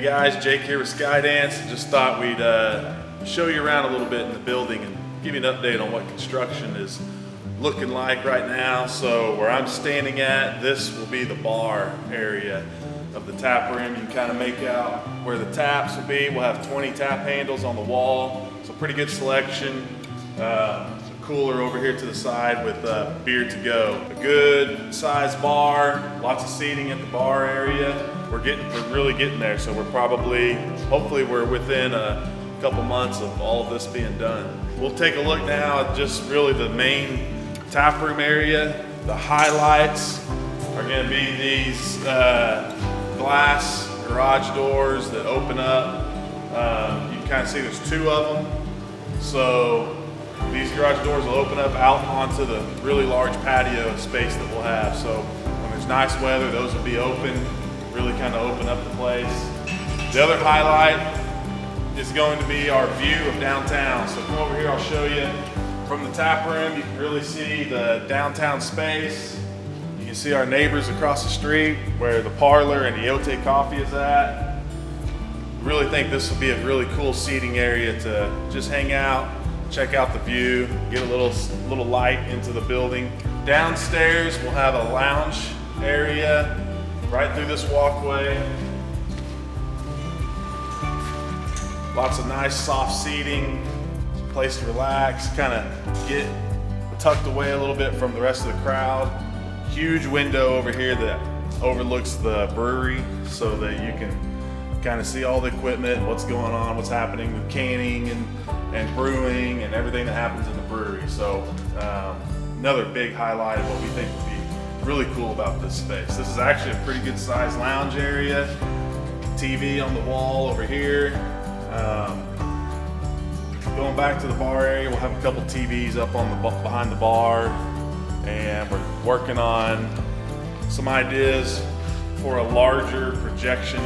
guys, Jake here with Skydance. Just thought we'd show you around a little bit in the building and give you an update on what construction is looking like right now. So where I'm standing at, this will be the bar area of the tap room. You can kind of make out where the taps will be. We'll have 20 tap handles on the wall, so pretty good selection. Cooler over here to the side with beer to go. A good sized bar, lots of seating at the bar area. We're really getting there, so hopefully we're within a couple months of all of this being done. We'll take a look now at just really the main tap room area. The highlights are gonna be these glass garage doors that open up. You can kind of see there's two of them. So these garage doors will open up out onto the really large patio space that we'll have. So when there's nice weather, those will be open, really kind of open up the place. The other highlight is going to be our view of downtown. So come over here, I'll show you from the tap room. You can really see the downtown space. You can see our neighbors across the street where the parlor and Iote Coffee is at. I really think this will be a really cool seating area to just hang out, check out the view, get a little light into the building. Downstairs, we'll have a lounge area right through this walkway. Lots of nice soft seating, place to relax, kind of get tucked away a little bit from the rest of the crowd. Huge window over here that overlooks the brewery so that you can kind of see all the equipment, what's going on, what's happening with canning and brewing and everything that happens in the brewery. So another big highlight of what we think would be really cool about this space. This is actually a pretty good sized lounge area. TV on the wall over here. Going back to the bar area, we'll have a couple TVs up on behind the bar, and we're working on some ideas for a larger projection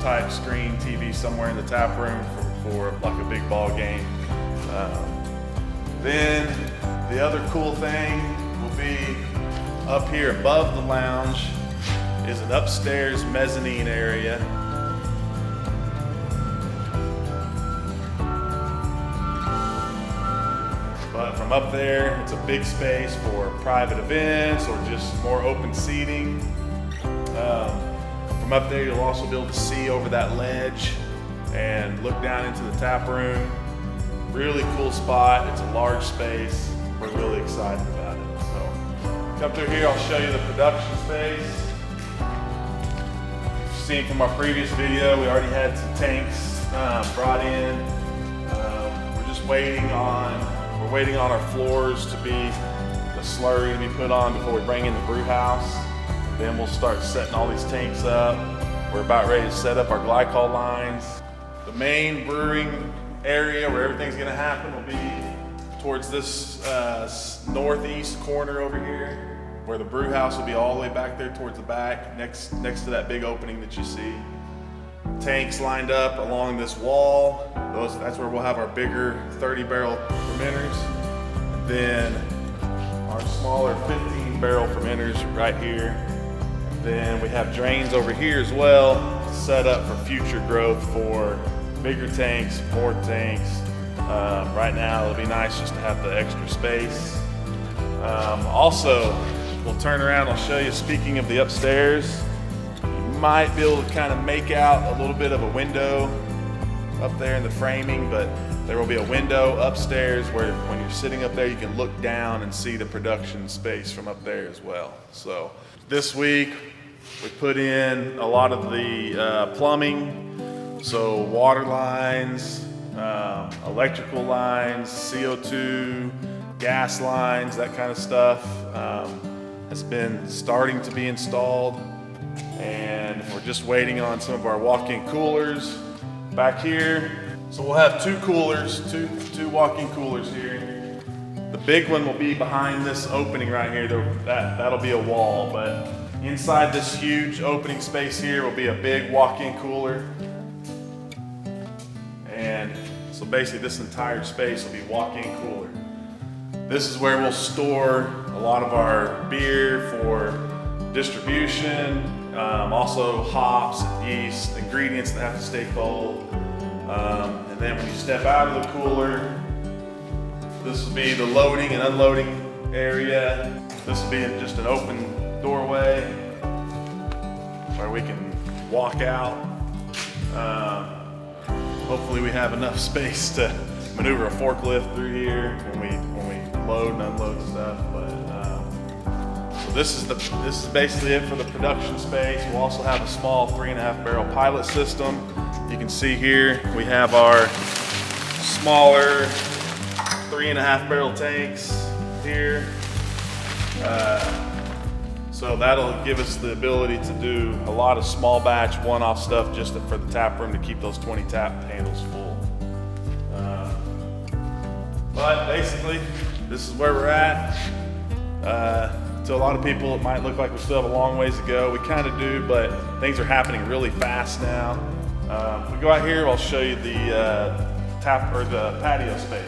type screen TV somewhere in the tap room for like a big ball game. Then the other cool thing will be up here above the lounge is an upstairs mezzanine area. But from up there, it's a big space for private events or just more open seating. From up there, you'll also be able to see over that ledge and look down into the tap room. Really cool spot. It's a large space. We're really excited about it. So come through here, I'll show you the production space. You've seen from our previous video, we already had some tanks brought in. We're just waiting on our floors to be the slurry to be put on before we bring in the brew house. Then we'll start setting all these tanks up. We're about ready to set up our glycol lines. The main brewing area where everything's gonna happen will be towards this northeast corner over here, where the brew house will be all the way back there towards the back, next to that big opening that you see. Tanks lined up along this wall. That's where we'll have our bigger 30 barrel fermenters. Then our smaller 15 barrel fermenters right here. Then we have drains over here as well, set up for future growth for bigger tanks, more tanks. Right now it'll be nice just to have the extra space. Also, we'll turn around, I'll show you, speaking of the upstairs, you might be able to kind of make out a little bit of a window up there in the framing, but there will be a window upstairs where when you're sitting up there, you can look down and see the production space from up there as well. So this week, we put in a lot of the plumbing, so water lines, electrical lines, CO2, gas lines, that kind of stuff has been starting to be installed. And we're just waiting on some of our walk-in coolers back here. So we'll have two coolers, two walk-in coolers here. The big one will be behind this opening right here. That'll be a wall, but inside this huge opening space here will be a big walk-in cooler. And so basically this entire space will be walk-in cooler. This is where we'll store a lot of our beer for distribution, Also hops, yeast, ingredients that have to stay cold. And then when you step out of the cooler, this will be the loading and unloading area. This will be just an open doorway where we can walk out. Hopefully we have enough space to maneuver a forklift through here when we load and unload stuff. But so this is basically it for the production space. We'll also have a small 3.5 barrel pilot system. You can see here we have our smaller 3.5 barrel tanks here. So that'll give us the ability to do a lot of small batch one-off stuff just for the tap room to keep those 20 tap handles full. But basically, this is where we're at. To a lot of people, it might look like we still have a long ways to go. We kind of do, but things are happening really fast now. If we go out here, I'll show you the the patio space.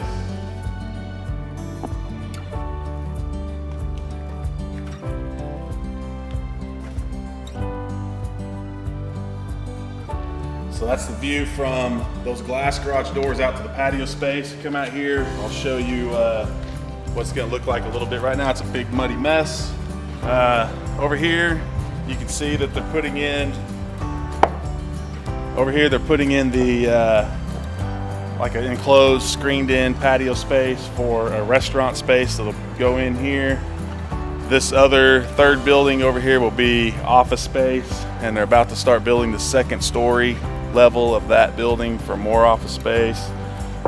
So that's the view from those glass garage doors out to the patio space. Come out here, I'll show you what's gonna look like a little bit. Right now it's a big muddy mess. Over here, you can see that they're putting in, the like an enclosed, screened in patio space for a restaurant space that'll go in here. This other third building over here will be office space, and they're about to start building the second story level of that building for more office space.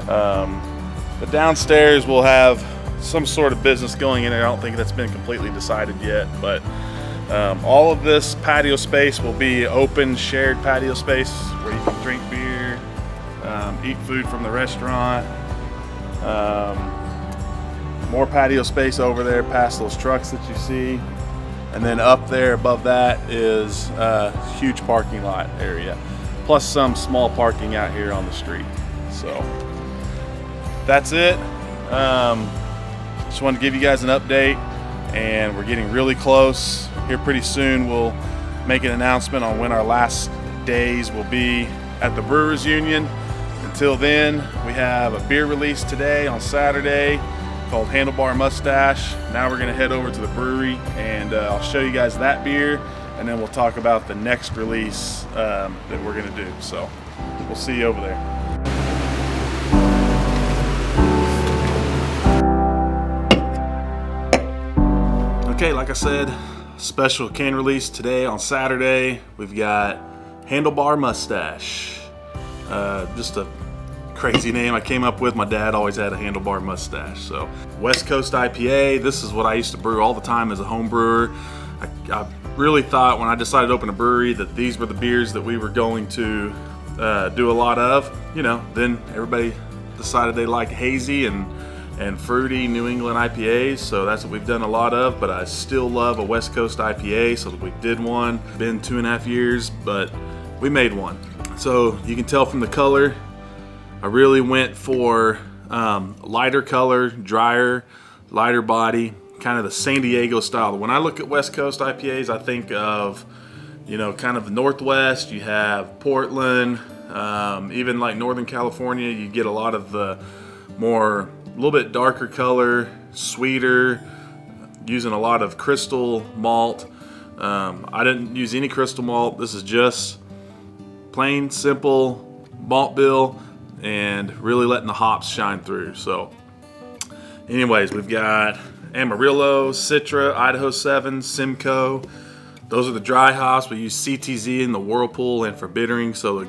The downstairs will have some sort of business going in there. I don't think that's been completely decided yet, but all of this patio space will be open, shared patio space where you can drink beer, eat food from the restaurant. More patio space over there past those trucks that you see. And then up there above that is a huge parking lot area, plus some small parking out here on the street. So that's it. Just wanted to give you guys an update, and we're getting really close. Here pretty soon we'll make an announcement on when our last days will be at the Brewers Union. Until then, we have a beer release today on Saturday called Handlebar Mustache. Now we're gonna head over to the brewery, and I'll show you guys that beer, and then we'll talk about the next release that we're gonna do. So we'll see you over there. Okay, like I said, special can release today on Saturday. We've got Handlebar Mustache. Just a crazy name I came up with. My dad always had a handlebar mustache. So West Coast IPA. This is what I used to brew all the time as a home brewer. I really thought when I decided to open a brewery that these were the beers that we were going to do a lot of. You know, then everybody decided they like hazy and fruity New England IPAs, so that's what we've done a lot of. But I still love a West Coast IPA, so we did one. Been 2.5 years, but we made one. So you can tell from the color, I really went for lighter color, drier, lighter body, kind of the San Diego style. When I look at West Coast IPAs, I think of, you know, kind of the Northwest. You have Portland, even like Northern California. You get a lot of the more, a little bit darker color, sweeter, using a lot of crystal malt. I didn't use any crystal malt. This is just plain, simple malt bill, and really letting the hops shine through. So anyways, we've got Amarillo, Citra, Idaho 7, Simcoe. Those are the dry hops. We use CTZ in the Whirlpool and for bittering. So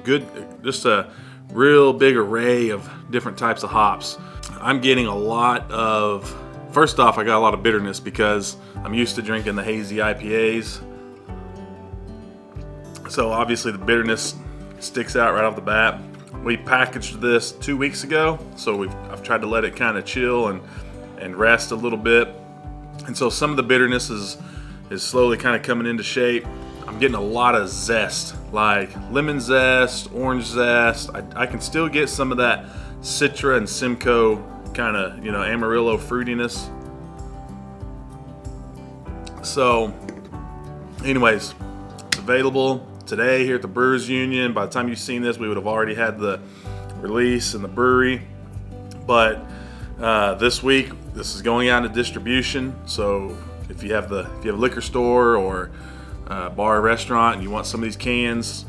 just a real big array of different types of hops. I'm getting a lot of, first off, I got a lot of bitterness because I'm used to drinking the hazy IPAs. So obviously the bitterness sticks out right off the bat. We packaged this 2 weeks ago, so I've tried to let it kind of chill and rest a little bit. And so some of the bitterness is slowly kind of coming into shape. I'm getting a lot of zest, like lemon zest, orange zest. I can still get some of that Citra and Simcoe kind of, you know, Amarillo fruitiness. So anyways, it's a available today here at the Brewers Union. By the time you've seen this, we would have already had the release in the brewery. But this week, this is going out into distribution. So if you have a liquor store or bar or restaurant and you want some of these cans,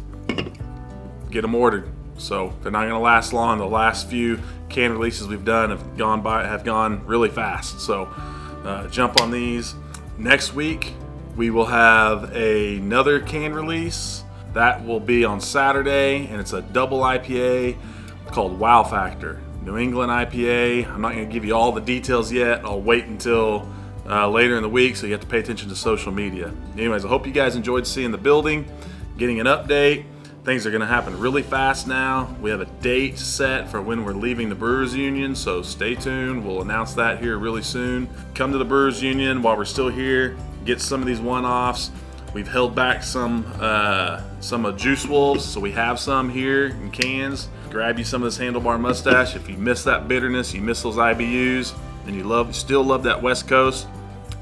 get them ordered. So they're not going to last long. The last few can releases we've done have gone really fast. So jump on these. Next week we will have another can release that will be on Saturday, and it's a double IPA called Wow Factor, New England IPA. I'm not going to give you all the details yet. I'll wait until later in the week, so you have to pay attention to social media. Anyways, I hope you guys enjoyed seeing the building, getting an update. Things are going to happen really fast now. We have a date set for when we're leaving the Brewers Union, so stay tuned. We'll announce that here really soon. Come to the Brewers Union while we're still here. Get some of these one-offs. We've held back some of Juice Wolves, so we have some here in cans. Grab you some of this Handlebar Mustache. If you miss that bitterness, you miss those IBUs, and you still love that West Coast,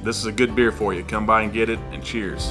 this is a good beer for you. Come by and get it, and cheers.